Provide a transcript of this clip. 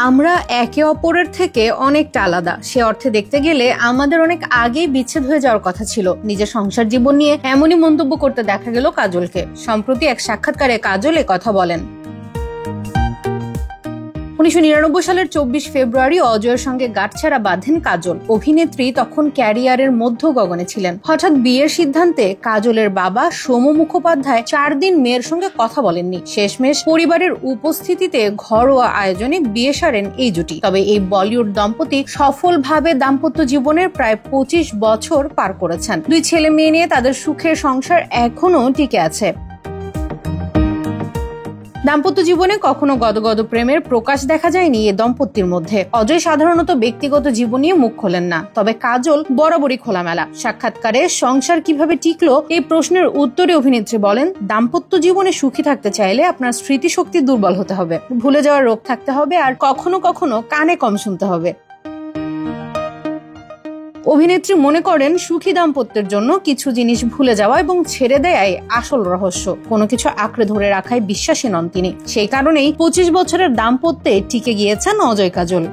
আমরা একে অপরের থেকে অনেকটা আলাদা, সে অর্থে দেখতে গেলে আমাদের অনেক আগেই বিচ্ছেদ হয়ে যাওয়ার কথা ছিল। নিজের সংসার জীবন নিয়ে এমনই মন্তব্য করতে দেখা গেল কাজলকে। সম্প্রতি এক সাক্ষাৎকারে কাজল এ কথা বলেন। 1999 সালের 24 ফেব্রুয়ারি অজয়ের সঙ্গে গাঁটছড়া বাঁধেন কাজল। অভিনেত্রী তখন ক্যারিয়ারের মধ্য গগনে ছিলেন। হঠাৎ বিয়ের সিদ্ধান্তে কাজলের বাবা সোম মুখোপাধ্যায় 4 দিন মেয়ের সঙ্গে কথা বলেননি। শেষমেশ পরিবারের উপস্থিতিতে ঘরোয়া আয়োজনে বিয়ে সারেন এই জুটি। তবে এই বলিউড দম্পতি সফলভাবে দাম্পত্য জীবনের প্রায় 25 বছর পার করেছেন। 2 ছেলে মেয়ে নিয়ে তাদের সুখের সংসার এখনো টিকে আছে। দাম্পত্য জীবনে কখনো গদগদ প্রেমের প্রকাশ দেখা যায়নি এ দম্পতির মধ্যে। অজয় সাধারণত ব্যক্তিগত জীবন নিয়ে মুখ খোলেন না, তবে কাজল বরাবরই খোলামেলা। সাক্ষাৎকারে সংসার কিভাবে টিকলো এই প্রশ্নের উত্তরে অভিনেত্রী বলেন, দাম্পত্য জীবনে সুখী থাকতে চাইলে আপনার স্মৃতিশক্তি দুর্বল হতে হবে, ভুলে যাওয়ার রোগ থাকতে হবে, আর কখনো কখনো কানে কম শুনতে হবে। অভিনেত্রী মনে করেন সুখী দাম্পত্যের জন্য কিছু জিনিস ভুলে যাওয়া এবং ছেড়ে দেয়াই আসল রহস্য। কোনো কিছু আঁকড়ে ধরে রাখায় বিশ্বাসী নন তিনি। সেই কারণেই 25 বছরের দাম্পত্যে টিকে গিয়েছেন অজয় কাজল।